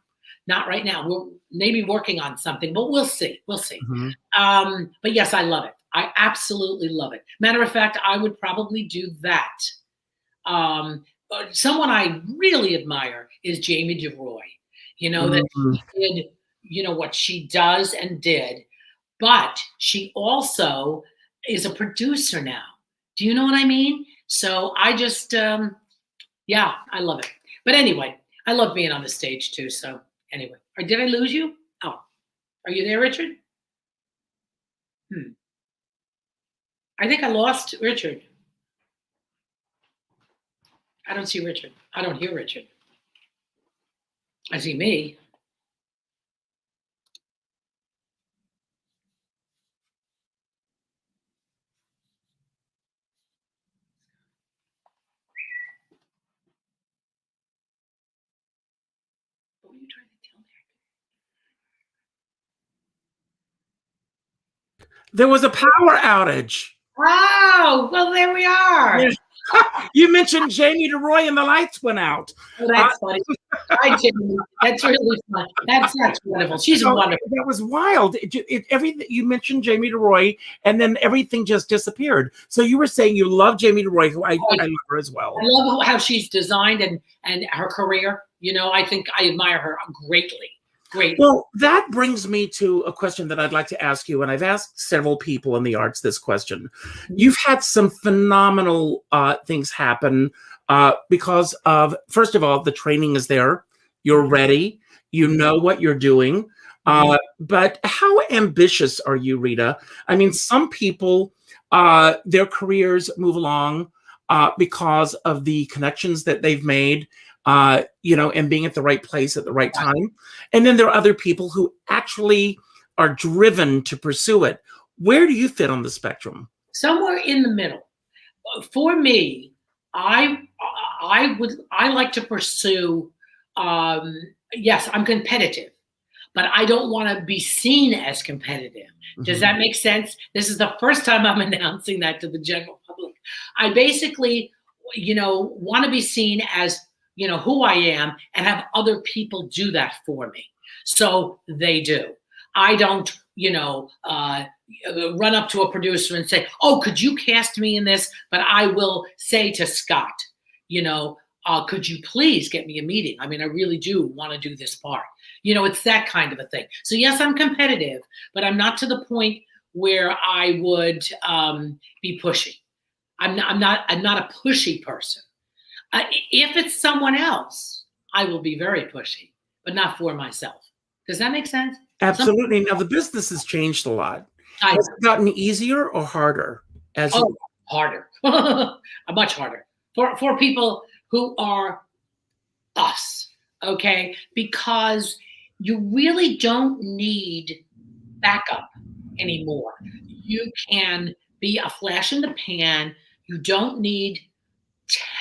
Not right now. We're maybe working on something, but we'll see. We'll see. But yes, I love it. I absolutely love it. Matter of fact, I would probably do that. Someone I really admire is Jamie DeRoy. That she did, what she does and did, but she also is a producer now. Do you know what I mean? So I just, I love it. But anyway, I love being on the stage too. So anyway, did I lose you? Oh, are you there, Richard? I think I lost Richard. I don't see Richard. I don't hear Richard. I see me. What were you trying to tell me? There was a power outage. Oh, well, there we are. Yeah. You mentioned Jamie DeRoy and the lights went out. Oh, that's funny. Hi, Jamie. That's really fun. That's wonderful. She's wonderful. That was wild. Everything you mentioned Jamie DeRoy, and then everything just disappeared. So you were saying you love Jamie DeRoy, who I love her as well. I love how she's designed and her career. I think I admire her greatly. Great. Well, that brings me to a question that I'd like to ask you, and I've asked several people in the arts this question. You've had some phenomenal things happen because of, first of all, the training is there. You're ready. You know what you're doing. But how ambitious are you, Rita? I mean, some people, their careers move along because of the connections that they've made. And being at the right place at the right time. And then there are other people who actually are driven to pursue it. Where do you fit on the spectrum? Somewhere in the middle. for me, I like to pursue. Yes, I'm competitive, but I don't want to be seen as competitive. Does that make sense? This is the first time I'm announcing that to the general public. I basically, want to be seen as, who I am and have other people do that for me. So they do. I don't, run up to a producer and say, oh, could you cast me in this? But I will say to Scott, could you please get me a meeting? I mean, I really do want to do this part. It's that kind of a thing. So yes, I'm competitive, but I'm not to the point where I would be pushy. I'm not a pushy person. If it's someone else, I will be very pushy, but not for myself. Does that make sense? Absolutely. Now the business has changed a lot. Has it gotten easier or harder? Harder, much harder for people who are us. Okay, because you really don't need backup anymore. You can be a flash in the pan. You don't need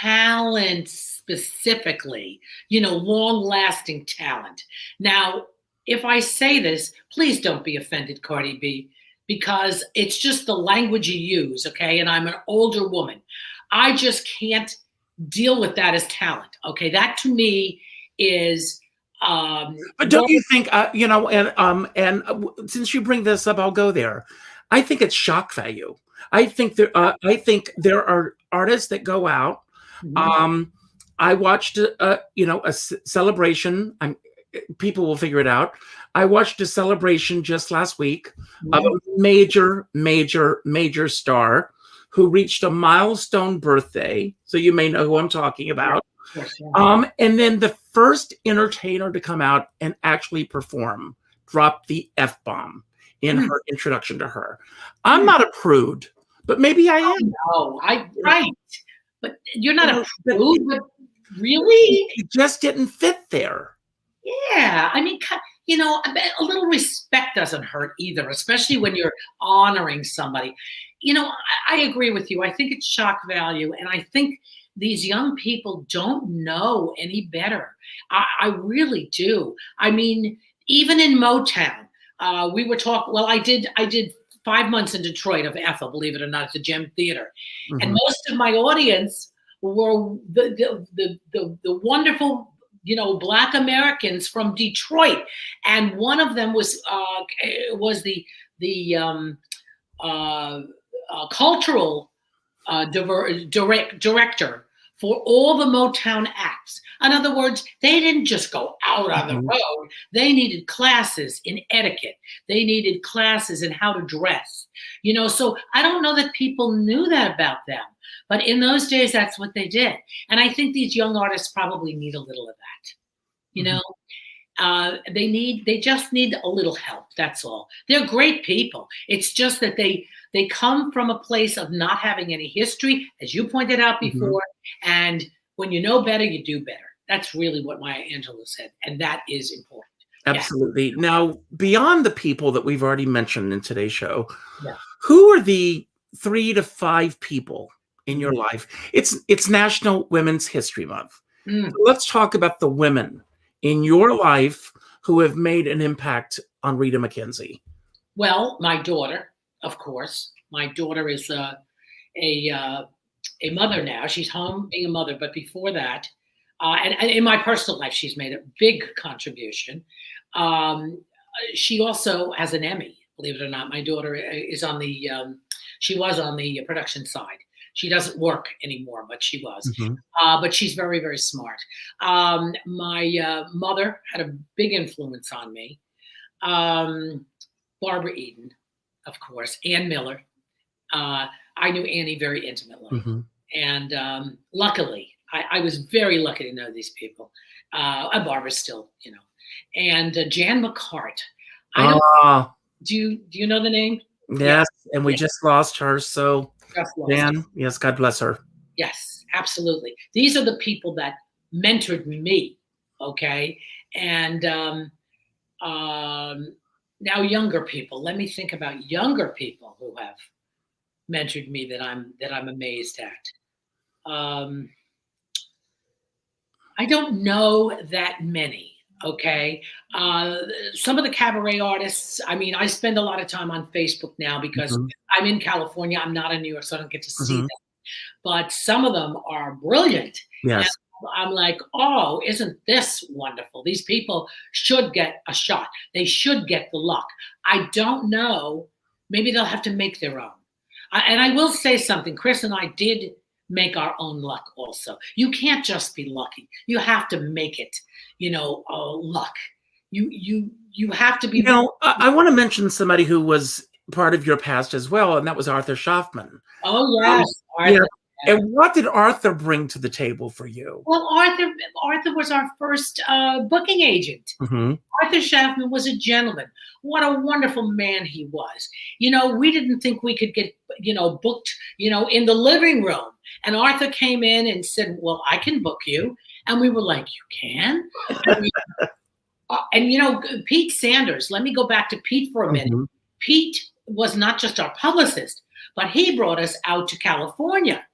talent specifically, long-lasting talent. Now, if I say this, please don't be offended, Cardi B, because it's just the language you use, okay? And I'm an older woman. I just can't deal with that as talent, okay? That to me is... but don't you think, and since you bring this up, I'll go there. I think it's shock value. I think there are artists that go out. I watched a celebration. People will figure it out. I watched a celebration just last week of a major star who reached a milestone birthday. So you may know who I'm talking about. Yes, yeah. And then the first entertainer to come out and actually perform dropped the F-bomb in her introduction to her. I'm not a prude, but maybe I am. No, right. But you're not a prude, but really? It just didn't fit there. Yeah, I mean, a little respect doesn't hurt either, especially when you're honoring somebody. I agree with you. I think it's shock value, and I think these young people don't know any better. I really do. I mean, even in Motown, we were talking. Well, I did 5 months in Detroit of Ethel, believe it or not, at the Gem Theater, and most of my audience were the wonderful, Black Americans from Detroit, and one of them was the cultural director for all the Motown acts. In other words, they didn't just go out on the road. They needed classes in etiquette. They needed classes in how to dress. So I don't know that people knew that about them. But in those days, that's what they did. And I think these young artists probably need a little of that. They just need a little help. That's all. They're great people. It's just that they come from a place of not having any history, as you pointed out before. And when you know better, you do better. That's really what Maya Angelou said. And that is important. Absolutely. Yeah. Now, beyond the people that we've already mentioned in today's show, yeah. Who are the 3 to 5 people in your life? It's National Women's History Month. So let's talk about the women in your life who have made an impact on Rita McKenzie. Well, my daughter, of course. My daughter is a mother now. She's home being a mother, but before that, and in my personal life, she's made a big contribution. She also has an Emmy, believe it or not. My daughter is on she was on the production side. She doesn't work anymore, but she was. But she's very, very smart. My mother had a big influence on me. Barbara Eden, of course, Ann Miller. I knew Annie very intimately. And luckily, I was very lucky to know these people. And Barbara still, And Jan McCart. Do you know the name? Yes, and we just lost her. So, Jan, yes, God bless her. Yes, absolutely. These are the people that mentored me. Okay, and now younger people. Let me think about younger people who have mentored me that I'm amazed at. I don't know that many. Okay. Some of the cabaret artists, I mean, I spend a lot of time on Facebook now because I'm in California. I'm not in New York, so I don't get to see them. But some of them are brilliant. Yes. And I'm like, oh, isn't this wonderful? These people should get a shot. They should get the luck. I don't know. Maybe they'll have to make their own. And I will say something. Chris and I did make our own luck also. You can't just be lucky. You have to make it, luck. You have to be. I want to mention somebody who was part of your past as well, and that was Arthur Schaffman. Oh, yes. Arthur. And what did Arthur bring to the table for you? Well, Arthur was our first booking agent. Arthur Schaffman was a gentleman. What a wonderful man he was. We didn't think we could get, booked, in the living room. And Arthur came in and said, well, I can book you. And we were like, you can? And Pete Sanders, let me go back to Pete for a minute. Pete was not just our publicist, but he brought us out to California.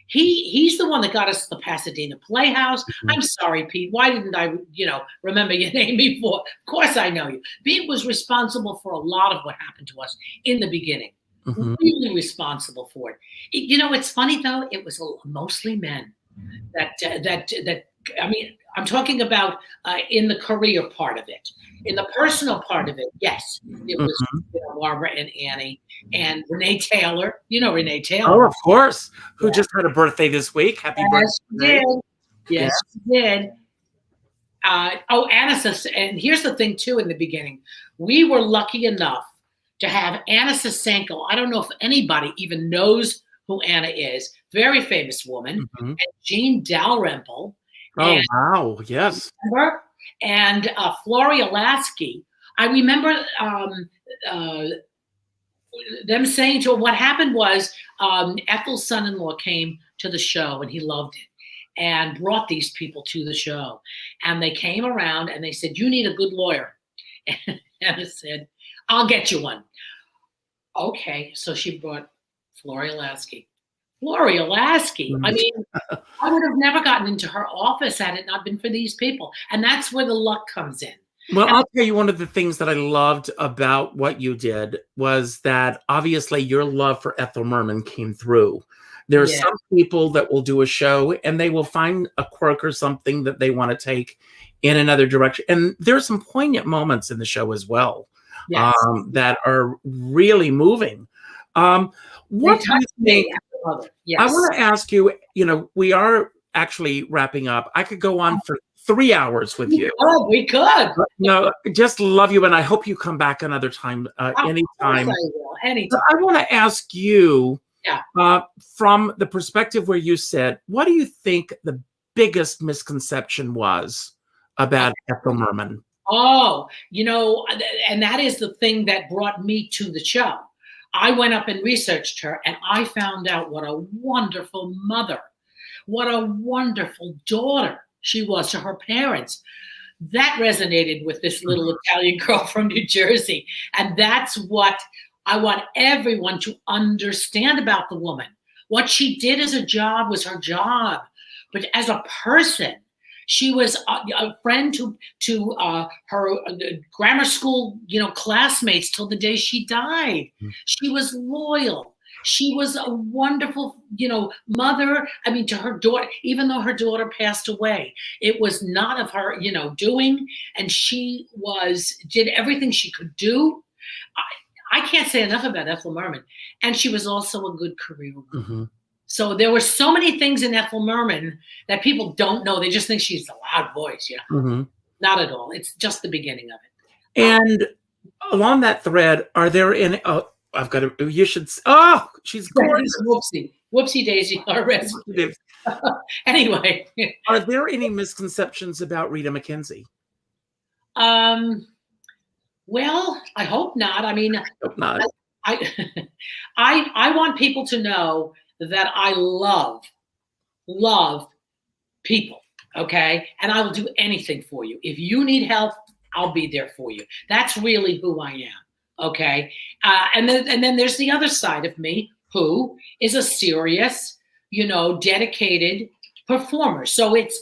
He's the one that got us to the Pasadena Playhouse. I'm sorry, Pete. Why didn't I, remember your name before? Of course I know you. Pete was responsible for a lot of what happened to us in the beginning. Really responsible for it. It's funny though. It was mostly men that. I mean, I'm talking about in the career part of it. In the personal part of it, yes, it was Barbara and Annie and Renee Taylor. Renee Taylor. Oh, of course. Who just had a birthday this week. Happy birthday. Yes, she did. Anna says, and here's the thing too, in the beginning, we were lucky enough to have Anna Sasenko. I don't know if anybody even knows who Anna is. Very famous woman. And Jean Dalrymple. Oh, wow. Yes. And Floria Lasky. I remember them saying to her, what happened was Ethel's son-in-law came to the show and he loved it and brought these people to the show. And they came around and they said, you need a good lawyer. And Anna said, I'll get you one. Okay. So she brought Floria Lasky. Floria Lasky. I mean, I would have never gotten into her office had it not been for these people. And that's where the luck comes in. Well, I'll tell you, one of the things that I loved about what you did was that obviously your love for Ethel Merman came through. There are some people that will do a show and they will find a quirk or something that they want to take in another direction. And there are some poignant moments in the show as well that are really moving. What do you think? Yes. I want to ask you, we are actually wrapping up. I could go on for 3 hours with you. Oh, we could. Just love you. And I hope you come back another time, anytime. Anytime. I want to ask you, from the perspective where you said, what do you think the biggest misconception was about Ethel Merman? Oh, and that is the thing that brought me to the show. I went up and researched her, and I found out what a wonderful mother, what a wonderful daughter she was to her parents. That resonated with this little Italian girl from New Jersey. And that's what I want everyone to understand about the woman. What she did as a job was her job. But as a person, she was a friend to her grammar school, classmates till the day she died. She was loyal. She was a wonderful, mother. I mean, to her daughter, even though her daughter passed away, it was not of her, doing. And she did everything she could do. I can't say enough about Ethel Merman. And she was also a good career woman. So there were so many things in Ethel Merman that people don't know. They just think she's a loud voice. Not at all. It's just the beginning of it. And along that thread, are there any? Oh, she's gorgeous. Whoopsie daisy. Anyway, are there any misconceptions about Rita McKenzie? Well, I hope not. I mean, I hope not. I want people to know that I love people, okay? And I will do anything for you. If you need help, I'll be there for you. That's really who I am, okay? And then there's the other side of me, who is a serious, dedicated performer. So it's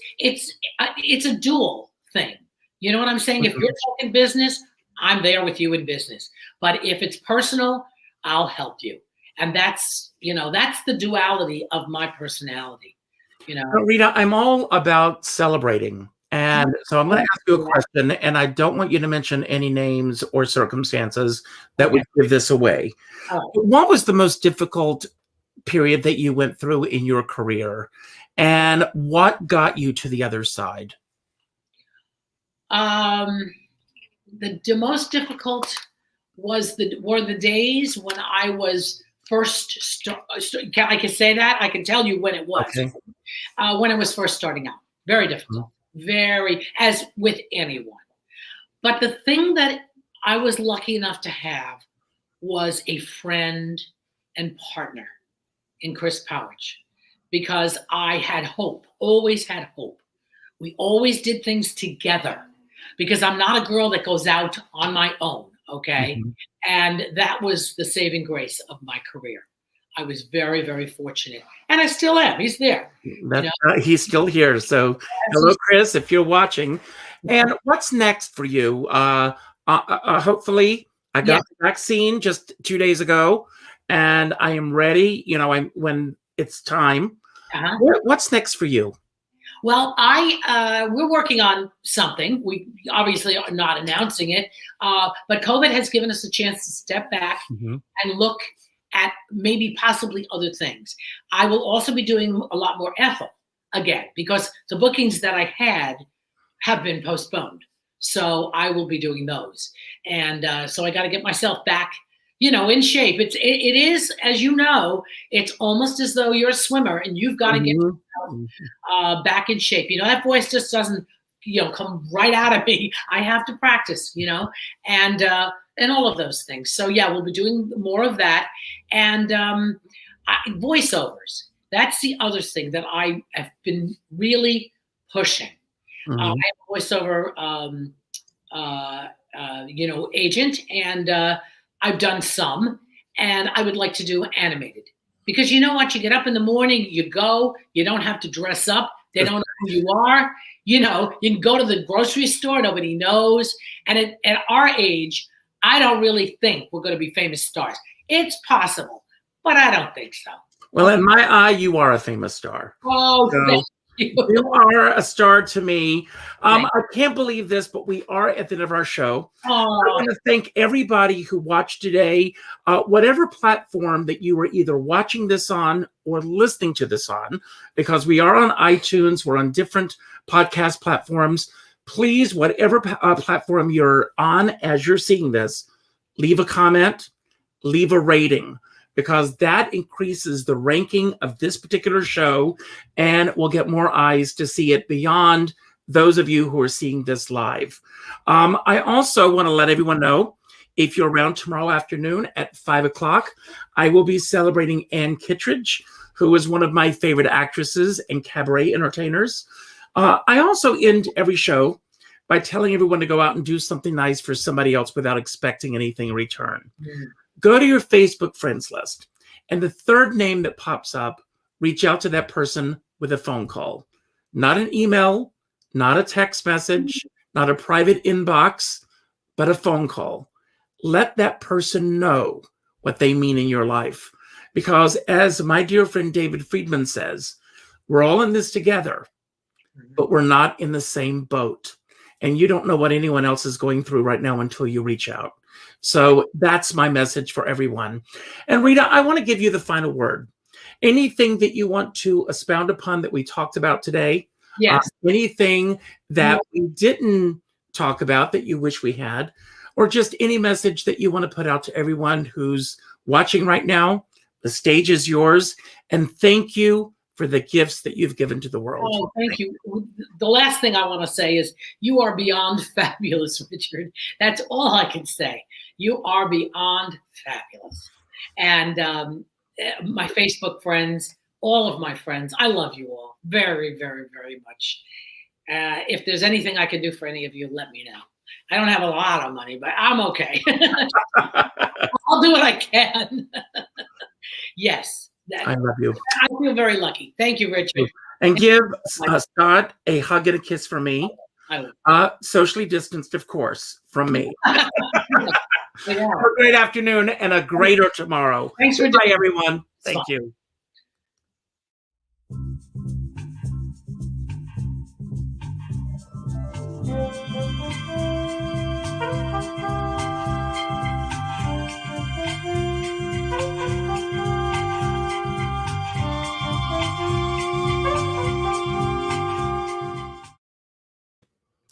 a dual thing. You know what I'm saying? If you're talking business, I'm there with you in business. But if it's personal, I'll help you. And that's the duality of my personality. Rita, I'm all about celebrating. And so I'm going to ask you a question, and I don't want you to mention any names or circumstances that would give this away. What was the most difficult period that you went through in your career, and what got you to the other side? The most difficult were the days when I was first. I can say that. I can tell you when it was. Okay. When I was first starting out, very difficult. Very, as with anyone. But the thing that I was lucky enough to have was a friend and partner in Chris Powich, because I had hope, always had hope. We always did things together, because I'm not a girl that goes out on my own, okay? And that was the saving grace of my career. I was very, very fortunate. And I still am. He's there. He's still here. So hello, Chris, if you're watching. And what's next for you? Hopefully, I got the vaccine just 2 days ago, and I am ready, when it's time. What's next for you? Well, we're working on something. We obviously are not announcing it, but COVID has given us a chance to step back and look at maybe possibly other things. I will also be doing a lot more Ethel again, because the bookings that I had have been postponed. So I will be doing those. And so I got to get myself back, in shape. It is, as you know, it's almost as though you're a swimmer and you've got to get yourself back in shape. That voice just doesn't, come right out of me. I have to practice, and all of those things. So yeah, we'll be doing more of that. And voiceovers. That's the other thing that I have been really pushing. I have a voiceover, agent, and I've done some, and I would like to do animated. Because you know what? You get up in the morning, you go, you don't have to dress up. They don't know who you are. You can go to the grocery store, nobody knows. And at our age, I don't really think we're going to be famous stars. It's possible, but I don't think so. Well, in my eye, you are a famous star. Oh, so you are a star to me. I can't believe this, but we are at the end of our show. I want to thank everybody who watched today, whatever platform that you were either watching this on or listening to this on, because we are on iTunes, we're on different podcast platforms. Please, whatever platform you're on as you're seeing this, leave a comment, leave a rating, because that increases the ranking of this particular show, and we'll get more eyes to see it beyond those of you who are seeing this live. I also want to let everyone know, if you're around tomorrow afternoon at 5 o'clock, I will be celebrating Ann Kittredge, who is one of my favorite actresses and cabaret entertainers. I also end every show by telling everyone to go out and do something nice for somebody else without expecting anything in return. Go to your Facebook friends list, and the third name that pops up, reach out to that person with a phone call. Not an email, not a text message, not a private inbox, but a phone call. Let that person know what they mean in your life. Because as my dear friend David Friedman says, we're all in this together, but we're not in the same boat. And you don't know what anyone else is going through right now until you reach out. So that's my message for everyone. And Rita, I want to give you the final word. Anything that you want to expound upon that we talked about today? Yes. Anything that we didn't talk about that you wish we had? Or just any message that you want to put out to everyone who's watching right now? The stage is yours. And thank you for the gifts that you've given to the world. Oh, thank you. The last thing I want to say is you are beyond fabulous, Richard. That's all I can say. You are beyond fabulous. And my Facebook friends, all of my friends, I love you all very, very, very much. If there's anything I can do for any of you, let me know. I don't have a lot of money, but I'm okay. I'll do what I can. Yes. I love you. I feel very lucky. Thank you, Richard. And give Scott a hug and a kiss from me. I will. Socially distanced, of course, from me. Yeah. Have a great afternoon and a greater tomorrow. Thanks for Goodbye, everyone. Thank you.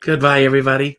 Goodbye, everybody.